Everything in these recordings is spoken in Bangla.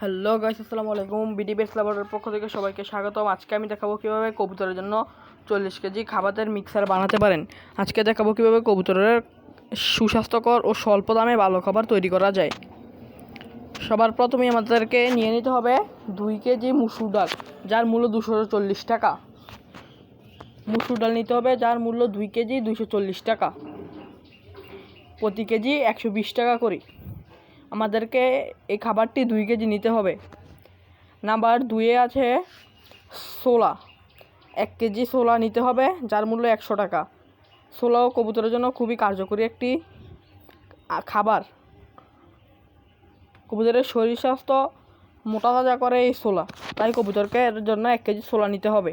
হ্যালো গাইস, আসসালামু আলাইকুম। বিডি বেস লাভারের পক্ষ থেকে সবাইকে স্বাগতম। আজকে আমি দেখাবো কীভাবে কবুতরের জন্য 40 কেজি খাবারের মিক্সার বানাতে পারেন। আজকে দেখাবো কীভাবে কবুতরের সুস্বাস্থ্যকর ও স্বল্প দামে ভালো খাবার তৈরি করা যায়। সবার প্রথমেই আমাদেরকে নিয়ে নিতে হবে 2 কেজি মুসুর ডাল, যার মূল্য 240 টাকা। মুসুর ডাল নিতে হবে যার মূল্য 2 কেজি 240 টাকা, প্রতি কেজি 120 টাকা করে। আমাদেরকে এই খাবারটি 2 কেজি নিতে হবে। নাম্বার 2-এ আছে ছোলা, 1 কেজি ছোলা নিতে হবে যার মূল্য 100 টাকা। ছোলাও কবুতরের জন্য খুবই কার্যকরী একটি খাবার। কবুতরের শরীর স্বাস্থ্য মোটা তাজা করে এই ছোলা, তাই কবুতরকে এর জন্য 1 কেজি ছোলা নিতে হবে।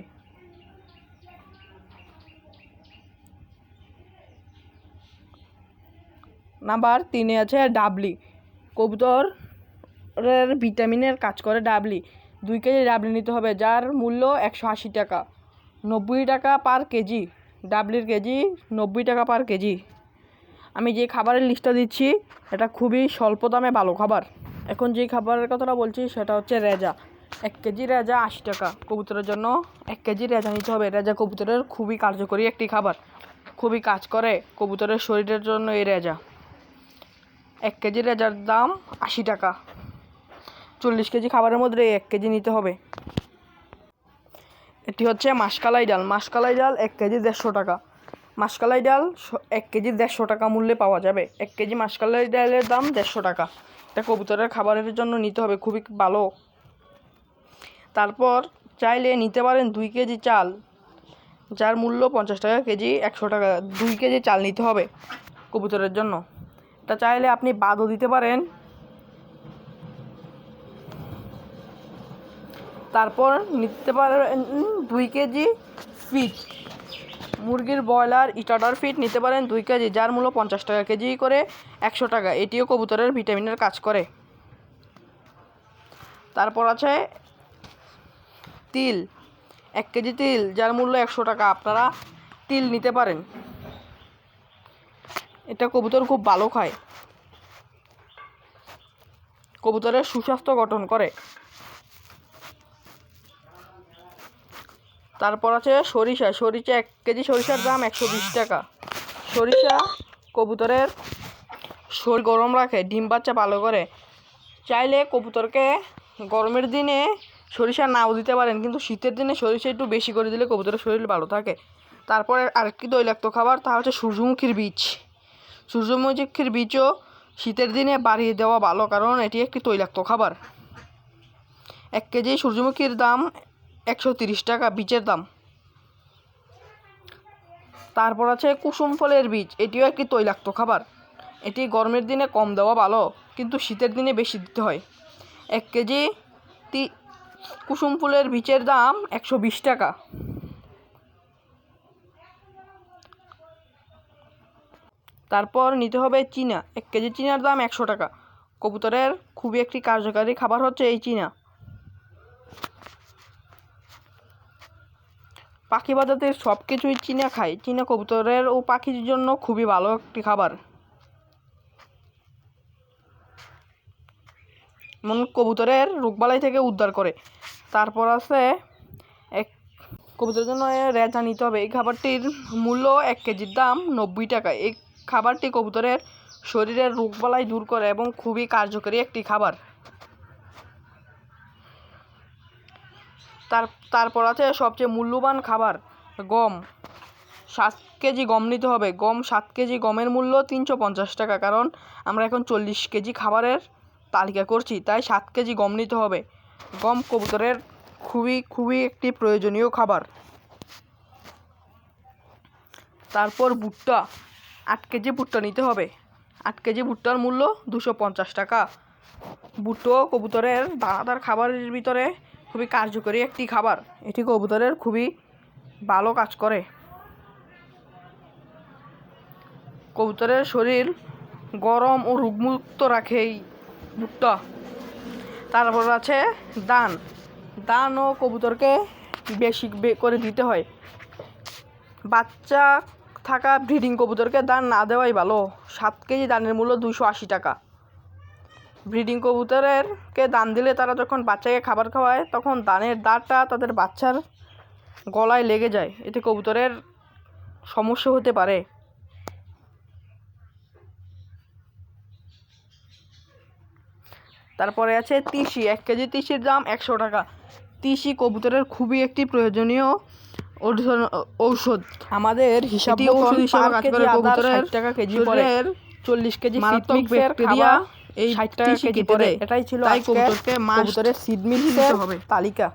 নাম্বার 3-এ আছে ডাবলি। কবুতরের ভিটামিনের কাজ করে ডাবলি। 2 কেজি ডাবলি নিতে হবে যার মূল্য 180 টাকা, 90 টাকা পার কেজি। ডাবলির কেজি 90 টাকা পার কেজি। আমি যে খাবারের লিস্টটা দিচ্ছি এটা খুবই স্বল্প দামে ভালো খাবার। এখন যে খাবারের কথাটা বলছি সেটা হচ্ছে রেজা। 1 কেজি রেজা 80 টাকা। কবুতরের জন্য 1 কেজি রেজা নিতে হবে। রেজা কবুতরের খুবই কার্যকরী একটি খাবার, খুবই কাজ করে কবুতরের শরীরের জন্য এই রেজা। 1 কেজি রেজার দাম 80 টাকা। 40 কেজি খাবারের মধ্যে 1 কেজি নিতে হবে। এটি হচ্ছে মাসকালাই ডাল। মাসকালাই ডাল 1 কেজি 150 টাকা। মাসকালাই ডাল 1 কেজি 150 টাকা মূল্যে পাওয়া যাবে। 1 কেজি মাসকালাই ডালের দাম 150 টাকা। এটা কবুতরের খাবারের জন্য নিতে হবে, খুবই ভালো। তারপর চাইলে নিতে পারেন 2 কেজি চাল, যার মূল্য 50 টাকা কেজি, 100 টাকা। 2 কেজি চাল নিতে হবে কবুতরের জন্য। এটা চাইলে আপনি বাদও দিতে পারেন। তারপর নিতে পারেন 2 কেজি ফিট, মুরগির ব্রয়লার স্টার্টার ফিট নিতে পারেন 2 কেজি, যার মূল্য 50 টাকা কেজি করে, 100 টাকা। এটিও কবুতরের ভিটামিনের কাজ করে। তারপর আছে তিল, 1 কেজি তিল, যার মূল্য 100 টাকা। আপনারা তিল নিতে পারেন, এটা কবুতর খুব ভালো খায়, কবুতরের সুস্বাস্থ্য গঠন করে। তারপর আছে সরিষা। 1 কেজি সরিষার দাম 120 টাকা। সরিষা কবুতরের শরীর গরম রাখে, ডিম বাচ্চা ভালো করে। চাইলে কবুতরকে গরমের দিনে সরিষা নাও দিতে পারেন, কিন্তু শীতের দিনে সরিষা একটু বেশি করে দিলে কবুতরের শরীর ভালো থাকে। তারপরে আরেকটি তৈলাক্ত খাবার, তা হচ্ছে সূর্যমুখীর বীজ। সূর্যমুখীর বীজও শীতের দিনে বাড়িয়ে দেওয়া ভালো, কারণ এটি একটি তৈলাক্ত খাবার। 1 কেজি সূর্যমুখীর দাম 130 টাকা বীজের দাম। তারপর আছে কুসুম ফলের বীজ। এটিও একটি তৈলাক্ত খাবার। এটি গরমের দিনে কম দেওয়া ভালো, কিন্তু শীতের দিনে বেশি দিতে হয়। 1 কেজি কুসুম ফুলের বীজের দাম 120 টাকা। তারপর নিতে হবে চীনা। 1 কেজি চীনার দাম 100 টাকা। কবুতরের খুবই একটি কার্যকারী খাবার হচ্ছে এই চীনা। পাখি প্রজাতির সব কিছুই চীনা খায়। চীনা কবুতরের ও পাখির জন্য খুবই ভালো একটি খাবার, কবুতরের রোগবালাই থেকে উদ্ধার করে। তারপর আছে কবুতরের জন্য রেজা নিতে হবে। এই খাবারটির মূল্য 1 কেজির দাম 90 টাকা। এই খাবারটি কবুতরের শরীরের রোগবালাই দূর করে এবং খুবই কার্যকরী একটি খাবার। তারপর আছে সবচেয়ে মূল্যবান খাবার, গম। 7 কেজি গম নিতে হবে। 7 কেজি গমের মূল্য 350 টাকা, কারণ আমরা এখন 40 কেজি খাবারের তালিকা করছি, তাই 7 কেজি গম নিতে হবে। গম কবুতরের খুবই একটি প্রয়োজনীয় খাবার। তারপর ভুট্টা, 8 কেজি ভুট্টা নিতে হবে। 8 কেজি ভুট্টার মূল্য 250 টাকা। ভুট্টা কবুতরের দানাদার খাবারের ভিতরে খুবই কার্যকরী একটি খাবার। এটি কবুতরের খুবই ভালো কাজ করে। কবুতরের শরীর গরম ও রোগমুক্ত রাখে এই ভুট্টা। তারপর আছে দানও কবুতরকে বেশি করে দিতে হয়। বাচ্চা থাকা ব্রিডিং কবুতরকে দান না দেওয়াই ভালো। 7 কেজি দানের মূল্য 280 টাকা। ব্রিডিং কবুতরেরকে দান দিলে তারা যখন বাচ্চাকে খাবার খাওয়ায় তখন দানের দাঁড়টা তাদের বাচ্চার গলায় লেগে যায়, এতে কবুতরের সমস্যা হতে পারে। তারপরে আছে তিসি। 1 কেজি তিসির দাম 100 টাকা। তিসি কবুতরের খুবই একটি প্রয়োজনীয় ঔষধ। আমাদের হিসাব ঔষধ হিসেবে কাজ করে। কবুতরের 60 টাকা কেজি পড়ে। 40 কেজি মারাত্মক সিড মিক্সের ব্যাকটেরিয়া খাবার এই 60 টাকা তিসি কেজি কেটে পড়ে। দেয়। এটাই ছিল তাই আজকের কবুতরকে মাস্ট কবুতরের সিড দিতে মিক্সের হবে। তালিকা।